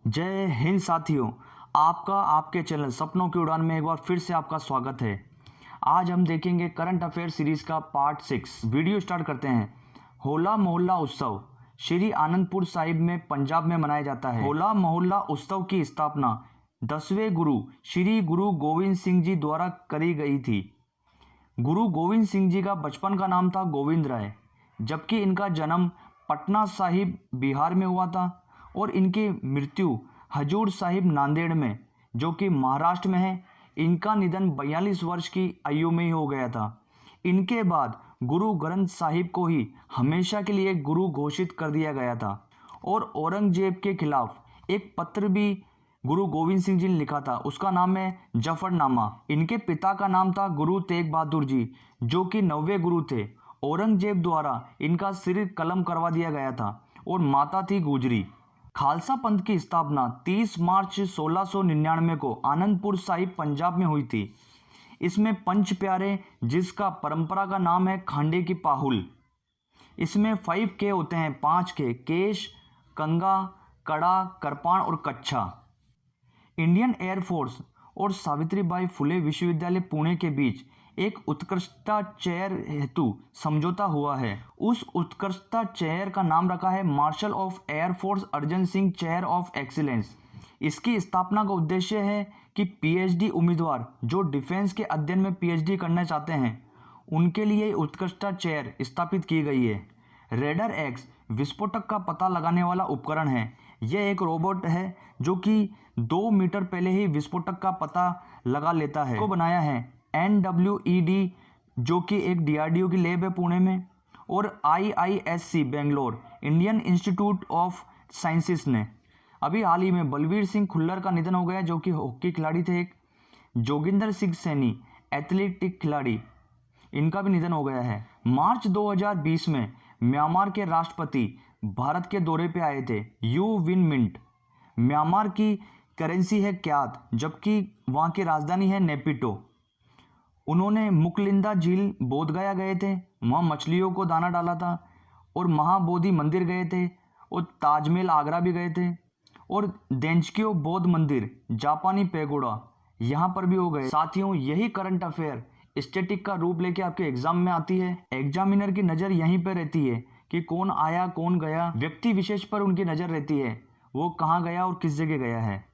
जय हिंद साथियों, आपका आपके चैनल सपनों की उड़ान में एक बार फिर से आपका स्वागत है। आज हम देखेंगे करंट अफेयर सीरीज का पार्ट 6। वीडियो स्टार्ट करते हैं। होला मोहल्ला उत्सव श्री आनंदपुर साहिब में पंजाब में मनाया जाता है। होला मोहल्ला उत्सव की स्थापना 10वें गुरु श्री गुरु गोविंद सिंह जी द्वारा करी गई थी। गुरु गोविंद सिंह जी का बचपन का नाम था गोविंद राय, जबकि इनका जन्म पटना साहिब बिहार में हुआ था और इनकी मृत्यु हजूर साहिब नांदेड़ में, जो कि महाराष्ट्र में है। इनका निधन 42 वर्ष की आयु में ही हो गया था। इनके बाद गुरु ग्रंथ साहिब को ही हमेशा के लिए गुरु घोषित कर दिया गया था और औरंगजेब के खिलाफ एक पत्र भी गुरु गोविंद सिंह जी ने लिखा था। उसका नाम है जफरनामा। इनके पिता का नाम था गुरु तेग बहादुर जी, जो कि 9वें गुरु थे। औरंगजेब द्वारा इनका सिर कलम करवा दिया गया था और माता थी गुजरी। खालसा पंथ की स्थापना 30 मार्च 1699 को आनंदपुर साहिब पंजाब में हुई थी। इसमें पंच प्यारे, जिसका परंपरा का नाम है खांडे की पाहुल। इसमें 5K होते हैं, 5K: केश, कंगा, कड़ा, करपाण और कच्छा। इंडियन एयरफोर्स और सावित्रीबाई फुले विश्वविद्यालय पुणे के बीच एक उत्कृष्टता चेयर हेतु समझौता हुआ है। उस उत्कृष्टता चेयर का नाम रखा है marshal of air force Arjan Singh chair of excellence. इसकी स्थापना का उद्देश्य है कि पीएचडी उम्मीदवार जो डिफेंस के अध्ययन में पीएचडी करना चाहते हैं, उनके लिए उत्कृष्टता चेयर स्थापित की गई है। रेडर एक्स विस्फोटक का पता लगाने वाला उपकरण है। यह एक रोबोट है जो कि 2 मीटर पहले ही विस्फोटक का पता लगा लेता है। को बनाया है NWED, जो कि एक DRDO की लैब है पुणे में, और IISC Bangalore, Indian institute of sciences ने। अभी हाल ही में बलवीर सिंह खुल्लर का निधन हो गया, जो कि हॉकी खिलाड़ी थे। एक जोगिंदर सिंह सैनी एथलेटिक खिलाड़ी, इनका भी निधन हो गया है। मार्च 2020 में म्यांमार के राष्ट्रपति भारत के दौरे पे आए थे। You Win Myint. म्यांमार की करेंसी है क्यात, जबकि वहाँ की राजधानी है नेपिटो। उन्होंने मुकलिंदा झील बोधगया गए थे, वहाँ मछलियों को दाना डाला था, और महाबोधि मंदिर गए थे, और ताजमहल आगरा भी गए थे, और देंचक्यो बौद्ध मंदिर, जापानी पैगोडा, यहाँ पर भी हो गए। साथियों, यही करंट अफेयर स्टैटिक का रूप लेके आपके एग्जाम में आती है। एग्जामिनर की नज़र यहीं पर रहती है कि कौन आया कौन गया, व्यक्ति विशेष पर उनकी नज़र रहती है, वो कहाँ गया और किस जगह गया है।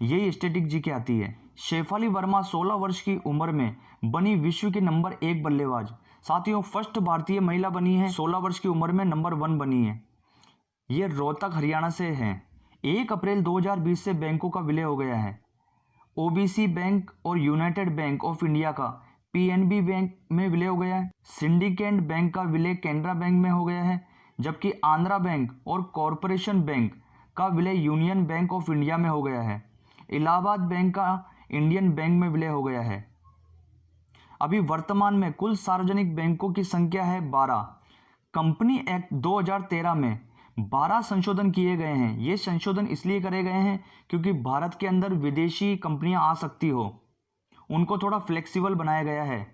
यही स्टैटिक जी की आती है। शेफाली वर्मा 16 वर्ष की उम्र में बनी विश्व की नंबर 1 बल्लेबाज। साथियों, फर्स्ट भारतीय महिला बनी है, 16 वर्ष की उम्र में नंबर 1 बनी है। ये रोहतक हरियाणा से है। 1 अप्रैल 2020 से बैंकों का विलय हो गया है। OBC बैंक और यूनाइटेड बैंक ऑफ इंडिया का PNB बैंक में विलय हो गया है। सिंडिकेट बैंक का विलय कैनरा बैंक में हो गया है, जबकि आंध्रा बैंक और कॉरपोरेशन बैंक का विलय यूनियन बैंक ऑफ इंडिया में हो गया है। इलाहाबाद बैंक का इंडियन बैंक में विलय हो गया है। अभी वर्तमान में कुल सार्वजनिक बैंकों की संख्या है 12। कंपनी एक्ट 2013 में 12 संशोधन किए गए हैं। ये संशोधन इसलिए करे गए हैं क्योंकि भारत के अंदर विदेशी कंपनियां आ सकती हो, उनको थोड़ा फ्लेक्सिबल बनाया गया है,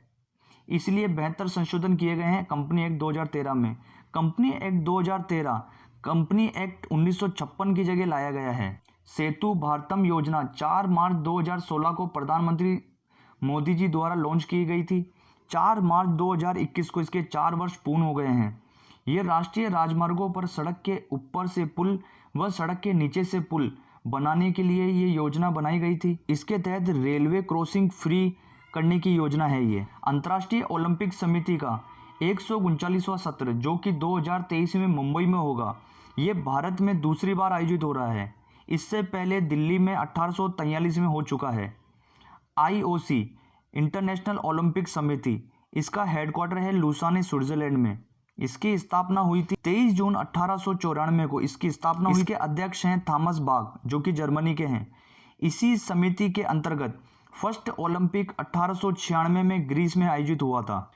इसलिए 72 संशोधन किए गए हैं कंपनी एक्ट 2013 में। कंपनी एक्ट 2013 कंपनी एक्ट 1956 की जगह लाया गया है। सेतु भारतम योजना 4 मार्च 2016 को प्रधानमंत्री मोदी जी द्वारा लॉन्च की गई थी। 4 मार्च 2021 को इसके 4 वर्ष पूर्ण हो गए हैं। ये राष्ट्रीय राजमार्गों पर सड़क के ऊपर से पुल व सड़क के नीचे से पुल बनाने के लिए ये योजना बनाई गई थी। इसके तहत रेलवे क्रॉसिंग फ्री करने की योजना है। ये अंतर्राष्ट्रीय ओलंपिक समिति का 139वां सत्र, जो कि 2023 में मुंबई में होगा, ये भारत में दूसरी बार आयोजित हो रहा है। इससे पहले दिल्ली में 1843 में हो चुका है। IOC इंटरनेशनल ओलंपिक समिति, इसका हेडक्वार्टर है लुसाने, स्विट्जरलैंड में। इसकी स्थापना हुई थी 23 जून 1894 को इसकी स्थापना हुई। इसके अध्यक्ष हैं थॉमस बाग, जो कि जर्मनी के हैं। इसी समिति के अंतर्गत फर्स्ट ओलंपिक 1896 में ग्रीस में आयोजित हुआ था।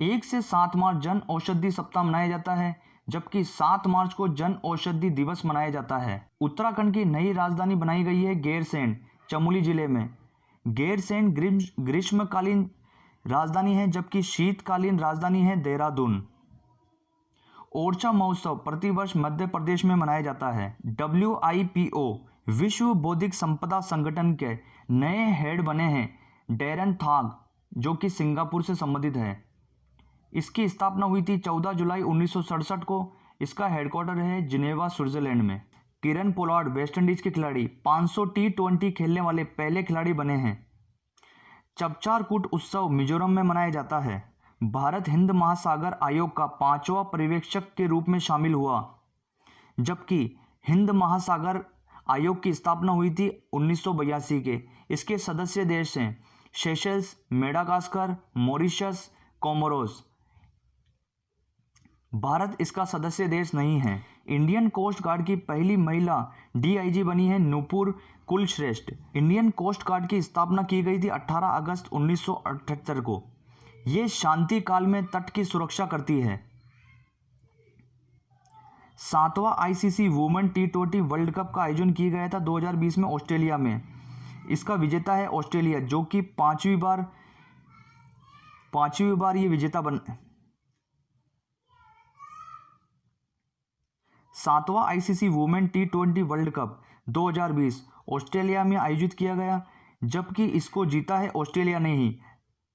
1 से 7 मार्च जन औषधि सप्ताह मनाया जाता है, जबकि 7 मार्च को जन औषधि दिवस मनाया जाता है। उत्तराखंड की नई राजधानी बनाई गई है गैरसैंण, चमोली जिले में। गैरसैंण ग्रीष्मकालीन राजधानी है, जबकि शीतकालीन राजधानी है देहरादून। ओरछा महोत्सव प्रतिवर्ष मध्य प्रदेश में मनाया जाता है। WIPO विश्व बौद्धिक संपदा संगठन के नए हेड बने हैं डैरेन थांग, जो कि सिंगापुर से संबंधित है। इसकी स्थापना हुई थी 14 जुलाई 1967 को। इसका हेडक्वार्टर है जिनेवा, स्विट्जरलैंड में। किरण पोलार्ड वेस्टइंडीज के खिलाड़ी 500 T20 खेलने वाले पहले खिलाड़ी बने हैं। चपचार कूट उत्सव मिजोरम में मनाया जाता है। भारत हिंद महासागर आयोग का 5वां पर्यवेक्षक के रूप में शामिल हुआ, जबकि हिंद महासागर आयोग की स्थापना हुई थी 1982 के। इसके सदस्य देश हैं Seychelles, Madagascar, Mauritius, Comoros. Bharat इसका सदस्य देश नहीं है। इंडियन कोस्ट गार्ड की पहली महिला DIG बनी है Nupur Kulshreshtha. Indian coast guard की स्थापना की गई थी 18 अगस्त 1978 को। ये शांति काल में तट की सुरक्षा करती है। 7वां ICC women T20 world cup का आयोजन किया गया था 2020 में ऑस्ट्रेलिया में। इसका विजेता है ऑस्ट्रेलिया, जो कि पांचवी बार ये विजेता बन। 7वां ICC women T20 world cup 2020 Australia में आयोजित किया गया, जबकि इसको जीता है ऑस्ट्रेलिया ने ही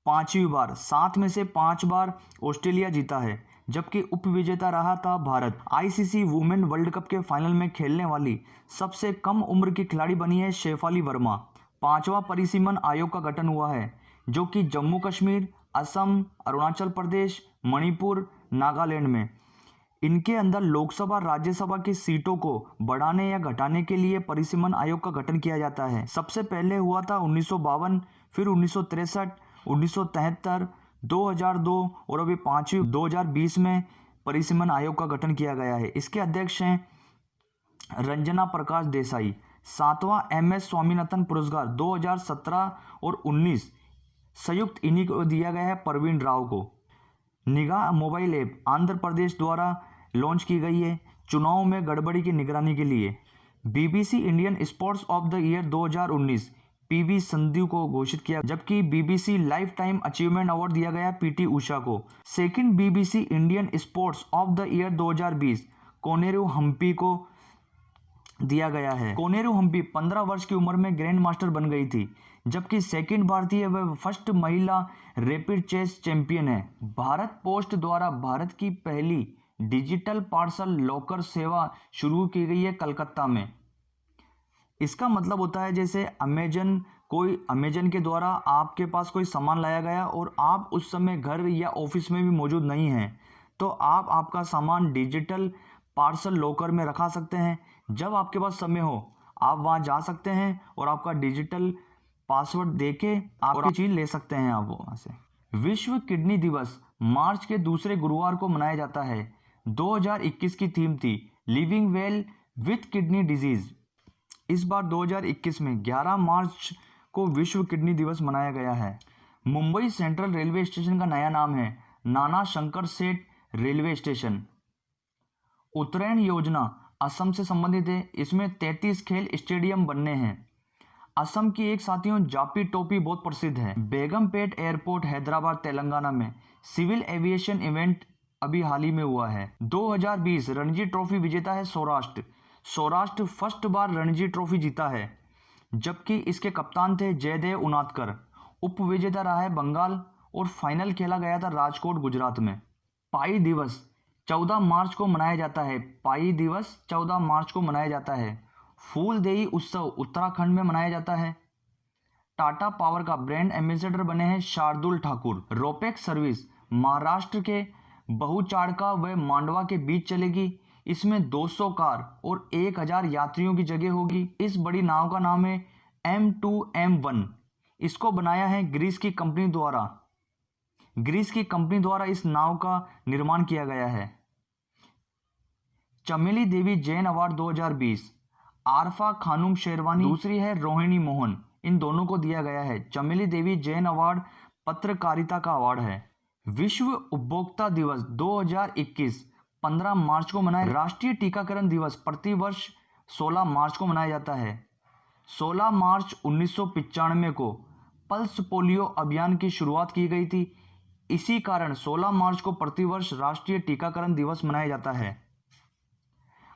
पांचवी बार। 7 में से 5 बार ऑस्ट्रेलिया जीता है, जबकि उपविजेता रहा था Bharat. ICC women world cup के फाइनल में खेलने वाली सबसे कम उम्र की खिलाड़ी बनी है शेफाली वर्मा। 5वां परिसीमन आयोग का गठन हुआ है, जो कि जम्मू कश्मीर, असम, अरुणाचल प्रदेश, मणिपुर, नागालैंड में। इनके अंदर लोकसभा, राज्यसभा की सीटों को बढ़ाने या घटाने के लिए परिसीमन आयोग का गठन किया जाता है। सबसे पहले हुआ था 1952, फिर 1963, 1973, 2002 और अभी 5वीं 2020 में परिसीमन आयोग का गठन किया गया है। इसके अध्यक्ष हैं रंजना प्रकाश देसाई। 7वां MS स्वामीनाथन पुरस्कार 2017 और 19 संयुक्त इन्हीं को दिया गया है प्रवीण राव को। निगाह मोबाइल ऐप आंध्र प्रदेश द्वारा लॉन्च की गई है चुनाव में गड़बड़ी की निगरानी के लिए। BBC Indian sports of the year 2019 PV Sindhu को घोषित किया, जबकि BBC lifetime achievement award दिया गया PT उषा को। Second BBC Indian sports of the year 2020 Koneru Humpy को दिया गया है। कोनेरू हम्पी 15 वर्ष की उम्र में ग्रैंड मास्टर बन गई थी, जबकि सेकंड भारतीय व फर्स्ट महिला रैपिड चेस चैंपियन है। भारत पोस्ट द्वारा भारत की पहली डिजिटल पार्सल लॉकर सेवा शुरू की गई है कलकत्ता में। इसका मतलब होता है जैसे अमेजन के द्वारा आपके पास कोई सामान लाया गया और आप उस समय घर या ऑफिस में भी मौजूद नहीं हैं, तो आप आपका सामान डिजिटल पार्सल लॉकर में रखा सकते हैं। जब आपके पास समय हो आप वहां जा सकते हैं और आपका डिजिटल पासवर्ड देके आपकी चीज ले सकते हैं आप वहां से। विश्व किडनी दिवस मार्च के दूसरे गुरुवार को मनाया जाता है। 2021 की थीम थी living well with kidney disease. इस बार 2021 में 11 मार्च को विश्व किडनी दिवस मनाया गया है। मुंबई सेंट्रल रेलवे स्टेशन का नया नाम है नाना शंकर सेठ रेलवे स्टेशन। उत्तरायण योजना असम से संबंधित है। इसमें 33 खेल स्टेडियम बनने हैं। असम की एक साथियों जापी टोपी बहुत प्रसिद्ध है। बेगमपेट एयरपोर्ट हैदराबाद तेलंगाना में सिविल एविएशन इवेंट अभी हाल ही में हुआ है। 2020 रणजी ट्रॉफी विजेता है सौराष्ट्र फर्स्ट बार रणजी ट्रॉफी जीता है, जबकि इसके कप्तान थे जयदेव उनादकर। उप विजेता रहा है बंगाल और फाइनल खेला गया था राजकोट, गुजरात में। पाई दिवस 14 मार्च को मनाया जाता है। पाई दिवस 14 मार्च को मनाया जाता है। फूलदेई उत्सव उत्तराखंड में मनाया जाता है। टाटा पावर का ब्रांड एम्बेसडर बने हैं शार्दुल ठाकुर। रोपेक्स सर्विस महाराष्ट्र के बहुचाड़का व मांडवा के बीच चलेगी। इसमें 200 कार और 1000 यात्रियों की जगह होगी। इस बड़ी नाव का नाम है M2M1। इसको बनाया है ग्रीस की कंपनी द्वारा इस नाव का निर्माण किया गया है। चमेली देवी जैन अवार्ड 2020 आरफा खानुम शेरवानी, दूसरी है रोहिणी मोहन, इन दोनों को दिया गया है। चमेली देवी जैन अवार्ड पत्रकारिता का अवार्ड है। विश्व उपभोक्ता दिवस 2021 15 मार्च को मनाया। राष्ट्रीय टीकाकरण दिवस प्रतिवर्ष 16 मार्च को मनाया जाता है। 16 मार्च 1995 को पल्स पोलियो अभियान की शुरुआत की गई थी। इसी कारण 16 मार्च को प्रतिवर्ष राष्ट्रीय टीकाकरण दिवस मनाया जाता है।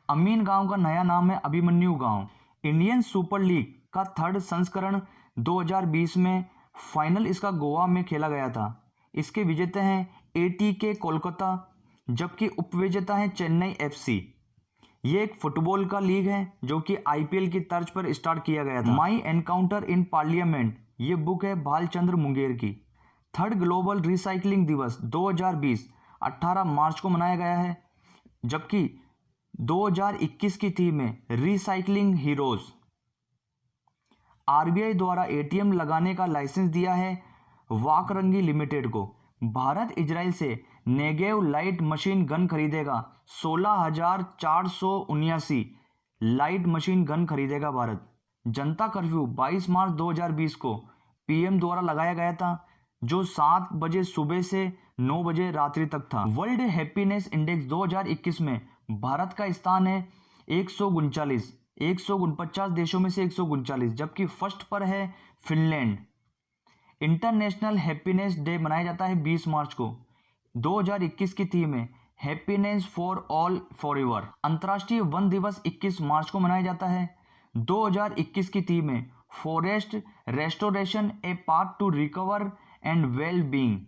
अमीन गांव का नया नाम है अभिमन्यु गांव। इंडियन सुपर लीग का थर्ड संस्करण 2020 में फाइनल इसका गोवा में खेला गया था। इसके विजेता हैं एटीके कोलकाता, जबकि उपविजेता हैं चेन्नई एफसी। ये एक फुटबॉल का लीग है जो कि आईपीएल की तर्ज पर स्टार्ट किया गया था। माई एनकाउंटर इन पार्लियामेंट ये बुक है भालचंद्र मुंगेर की। थर्ड ग्लोबल रिसाइकलिंग दिवस 2020 18 मार्च को मनाया गया है, जबकि 2021 की थीम है रिसाइकलिंग हीरोज। आरबीआई द्वारा एटीएम लगाने का लाइसेंस दिया है वाकरंगी लिमिटेड को। भारत इजराइल से नेगेव लाइट मशीन गन खरीदेगा। 16,479 लाइट मशीन गन खरीदेगा भारत। जनता कर्फ्यू 22 मार्च 2020 को पीएम द्वारा लगाया गया था, जो 7 बजे सुबह से 9 बजे रात्रि तक था। वर्ल्ड हैप्पीनेस इंडेक्स 2021 में भारत का स्थान है 149 देशों में से 149, जबकि फर्स्ट पर है फिनलैंड। इंटरनेशनल हैप्पीनेस डे मनाया जाता है 20 मार्च को। 2021 की थीम है हैप्पीनेस फॉर ऑल फॉरएवर। अंतर्राष्ट्रीय वन दिवस 21 मार्च को मनाया जाता है। 2021 की थीम है forest restoration a path to recover and well being.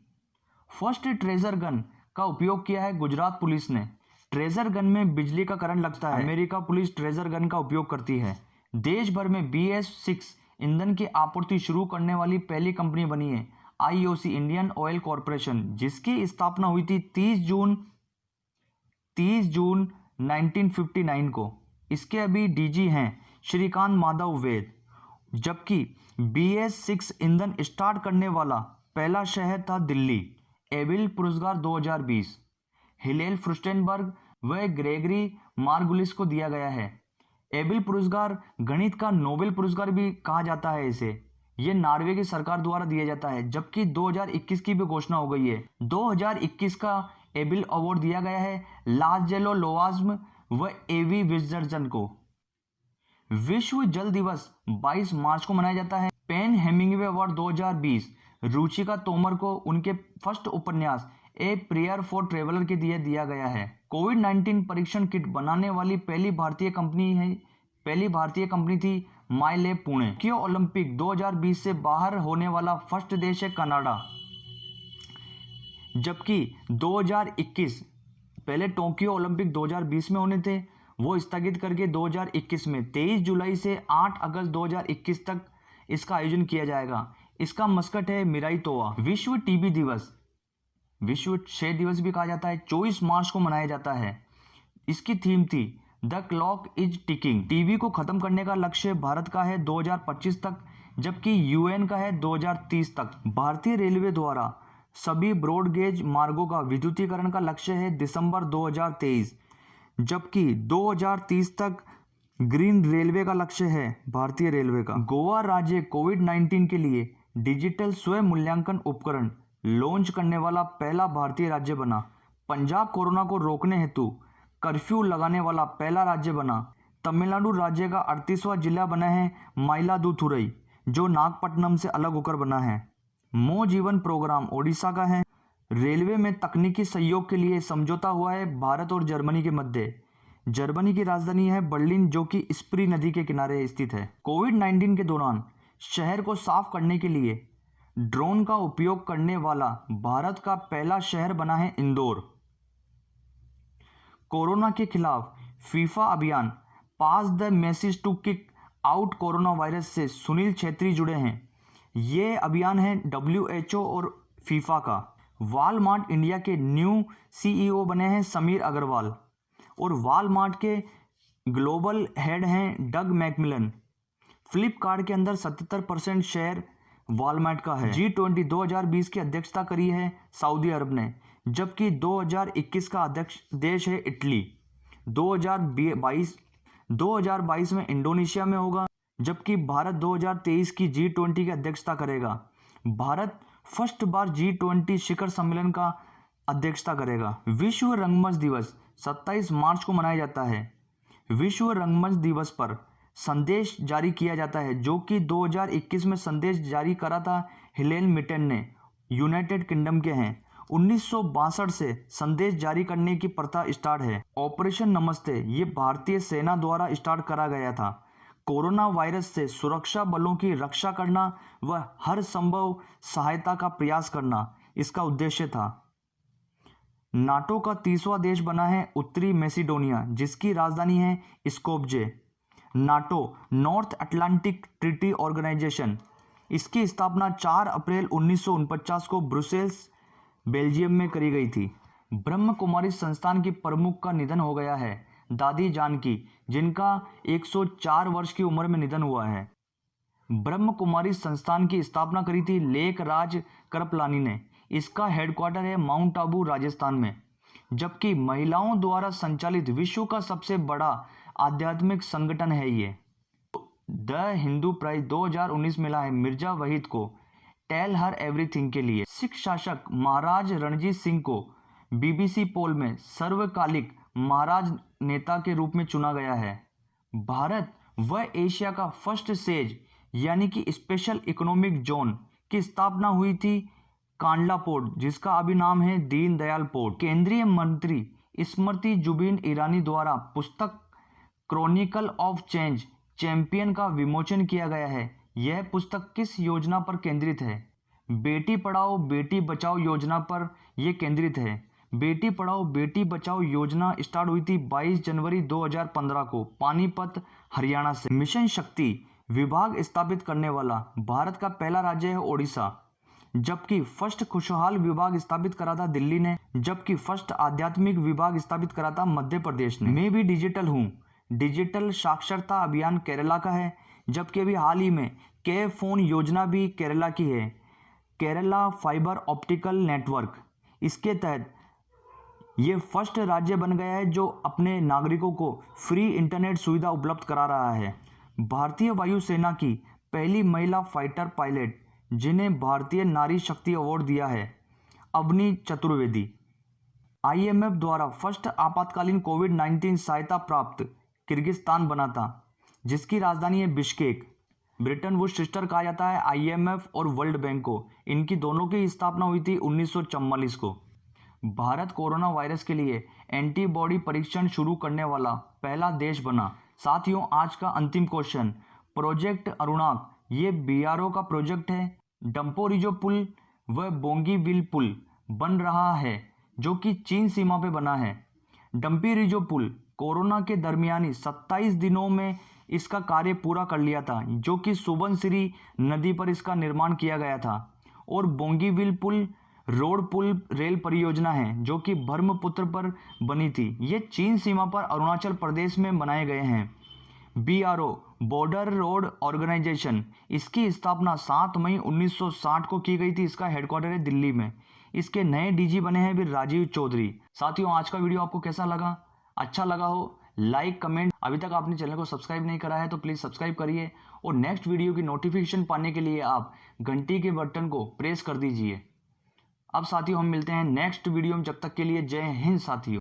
First treasure gun का उपयोग किया है गुजरात पुलिस ने। ट्रेजर गन में बिजली का करंट लगता है। अमेरिका पुलिस ट्रेजर गन का उपयोग करती है। देश भर में BS6 ईंधन की आपूर्ति शुरू करने वाली पहली कंपनी बनी है IOC इंडियन ऑयल कॉरपोरेशन, जिसकी स्थापना हुई थी 30 जून 1959 को। इसके अभी DG हैं श्रीकांत माधव वेद। जबकि BS6 ईंधन स्टार्ट करने वाला पहला शहर था दिल्ली। एबिल पुरस्कार 2020 हिलेल फ्रुस्टेनबर्ग व ग्रेगरी मार्गुलिस को दिया गया है। एबिल पुरस्कार गणित का नोबेल पुरस्कार भी कहा जाता है इसे। ये नॉर्वे की सरकार द्वारा दिया जाता है, जबकि 2021 की भी घोषणा हो गई है। 2021 का एबिल अवार्ड दिया गया है लाजलो लोवाज्म व एवी विजर्जन को। विश्व जल दिवस 22 मार्च को मनाया जाता है। PEN Hemingway award 2020 Ruchika Tomar को उनके फर्स्ट उपन्यास ए प्रेयर फॉर ट्रेवलर के लिए दिया गया है। कोविड-19 परीक्षण किट बनाने वाली पहली भारतीय कंपनी थी माईलैब पुणे। टोक्यो ओलंपिक 2020 से बाहर होने वाला फर्स्ट देश है कनाडा। जबकि 2021 पहले टोक्यो ओलंपिक 2020 में होने थे, वो स्थगित करके 2021 में 23 जुलाई से 8 अगस्त 2021 तक इसका आयोजन किया जाएगा। इसका मस्कट है मिराई तोआ। विश्व टीबी दिवस, विश्व क्षय दिवस भी कहा जाता है, 24 मार्च को मनाया जाता है। इसकी थीम थी the clock is ticking. TB को खत्म करने का लक्ष्य भारत का है 2025 तक, जबकि यूएन का है 2030 तक। भारतीय रेलवे द्वारा सभी ब्रॉडगेज मार्गों का विद्युतीकरण का लक्ष्य है दिसंबर 2023, जबकि 2030 तक ग्रीन रेलवे का लक्ष्य है भारतीय रेलवे का। गोवा राज्य कोविड-19 के लिए डिजिटल स्वयं मूल्यांकन उपकरण लॉन्च करने वाला पहला भारतीय राज्य बना। पंजाब कोरोना को रोकने हेतु कर्फ्यू लगाने वाला पहला राज्य बना। तमिलनाडु राज्य का 38वां जिला बना है माइलादुथुरई, जो नागपट्टनम से अलग होकर बना है। मो जीवन प्रोग्राम ओडिशा का है। रेलवे में तकनीकी सहयोग के लिए समझौता हुआ है भारत और जर्मनी के मध्य। जर्मनी की राजधानी है बर्लिन, जो कि स्प्री नदी के किनारे स्थित है। कोविड-19 के दौरान शहर को साफ करने के लिए ड्रोन का उपयोग करने वाला भारत का पहला शहर बना है इंदौर। कोरोना के खिलाफ फीफा अभियान pass the message to kick out corona virus से सुनील छेत्री जुड़े हैं। ये अभियान है WHO और फीफा का। वॉलमार्ट इंडिया के न्यू CEO बने हैं समीर अग्रवाल और वॉलमार्ट के ग्लोबल हेड हैं डग मैकमिलन। फ्लिपकार्ट के अंदर 77% शेयर वॉलमार्ट का है। G20 2020 की अध्यक्षता करी है सऊदी अरब ने, जबकि 2021 का अध्यक्ष देश है इटली। 2022 में इंडोनेशिया में होगा, जबकि भारत 2023 की G20 की अध्यक्षता करेगा। भारत फर्स्ट बार G20 शिखर सम्मेलन का अध्यक्षता करेगा। विश्व रंगमंच दिवस 27 मार्च को मनाया जाता है। विश्व रंगमंच दिवस पर संदेश जारी किया जाता है, जो कि 2021 में संदेश जारी करा था हेलेन मिटन ने, यूनाइटेड किंगडम के हैं। 1962 से संदेश जारी करने की प्रथा स्टार्ट है। ऑपरेशन नमस्ते ये भारतीय सेना द्वारा स्टार्ट करा गया था। कोरोना वायरस से सुरक्षा बलों की रक्षा करना व हर संभव सहायता का प्रयास करना इसका उद्देश्य था। नाटो का 30वां देश बना है उत्तरी मैसिडोनिया, जिसकी राजधानी है Skopje. NATO North Atlantic Treaty Organization, इसकी स्थापना 4 अप्रैल 1949 को ब्रुसेल्स, बेल्जियम में करी गई थी। ब्रह्म कुमारी संस्थान की प्रमुख का निधन हो गया है, दादी जानकी, जिनका 104 वर्ष की उम्र में निधन हुआ है। ब्रह्म कुमारी संस्थान की स्थापना करी थी लेक राज करपलानी ने। इसका हेडक्वार्टर है माउंट आबू, राजस्थान में। जबकि महिलाओं द्वारा संचालित विश्व का सबसे बड़ा आध्यात्मिक संगठन है ये। द हिंदू प्राइज 2019 मिला है मिर्जा वहीद को टेल हर एवरीथिंग के लिए। सिख शासक महाराज रणजीत सिंह को बीबीसी पोल में सर्वकालिक महाराज नेता के रूप में चुना गया है। भारत व एशिया का फर्स्ट सेज यानी कि स्पेशल इकोनॉमिक जोन की स्थापना हुई थी कांडला पोर्ट, जिसका अभी नाम है दीनदयाल पोर्ट। केंद्रीय मंत्री स्मृति जुबिन ईरानी द्वारा पुस्तक क्रॉनिकल ऑफ चेंज चैंपियन का विमोचन किया गया है। यह पुस्तक किस योजना पर केंद्रित है? बेटी पढ़ाओ बेटी बचाओ योजना पर यह केंद्रित है। बेटी पढ़ाओ बेटी बचाओ योजना स्टार्ट हुई थी 22 जनवरी 2015 को पानीपत, हरियाणा से। मिशन शक्ति विभाग स्थापित करने वाला भारत का पहला राज्य है ओडिशा। जबकि फर्स्ट खुशहाल विभाग स्थापित करा था दिल्ली ने। जबकि फर्स्ट आध्यात्मिक विभाग स्थापित करा था मध्य प्रदेश ने। मैं भी डिजिटल हूँ, डिजिटल साक्षरता अभियान केरला का है। जबकि अभी हाल ही में के फोन योजना भी केरला की है, केरला फाइबर ऑप्टिकल नेटवर्क। इसके तहत ये फर्स्ट राज्य बन गया है जो अपने नागरिकों को फ्री इंटरनेट सुविधा उपलब्ध करा रहा है। भारतीय वायुसेना की पहली महिला फाइटर पायलट जिन्हें भारतीय नारी शक्ति अवार्ड दिया है, अवनी चतुर्वेदी। आईएमएफ द्वारा फर्स्ट आपातकालीन कोविड-19 सहायता प्राप्त किर्गिस्तान बना था, जिसकी राजधानी है बिश्केक। ब्रिटेन वुड्स सिस्टर कहा जाता है आईएमएफ और वर्ल्ड बैंक को। इनकी दोनों की स्थापना हुई थी 1944 को। भारत कोरोना वायरस के लिए एंटीबॉडी परीक्षण शुरू करने वाला पहला देश बना। साथियों, आज का अंतिम क्वेश्चन, प्रोजेक्ट अरुणाक ये बीआरओ का प्रोजेक्ट है। डंपोरिजो पुल व बोंगीबिल पुल बन रहा है जो कि चीन सीमा पे बना है। डंपोरिजो पुल कोरोना के दरमियानी 27 दिनों में इसका कार्य पूरा कर लिया था, जो कि सुबनसिरी नदी पर इसका निर्माण किया गया था। और बोंगीबिल पुल रोड पुल रेल परियोजना है जो कि ब्रह्मपुत्र पर बनी थी। ये चीन सीमा पर अरुणाचल प्रदेश में बनाए गए हैं। बीआरओ बॉर्डर रोड ऑर्गेनाइजेशन, इसकी स्थापना 7 मई 1960 को की गई थी। इसका हेडक्वार्टर है दिल्ली में। इसके नए डीजी बने हैं भी राजीव चौधरी। साथियों, आज का वीडियो आपको कैसा लगा? अच्छा लगा हो लाइक कमेंट। अभी तक आपने चैनल को सब्सक्राइब नहीं करा है तो प्लीज़ सब्सक्राइब करिए और नेक्स्ट वीडियो की नोटिफिकेशन पाने के लिए आप घंटी के बटन को प्रेस कर दीजिए। अब साथियों, हम मिलते हैं नेक्स्ट वीडियो में। जब तक के लिए जय हिंद साथियों।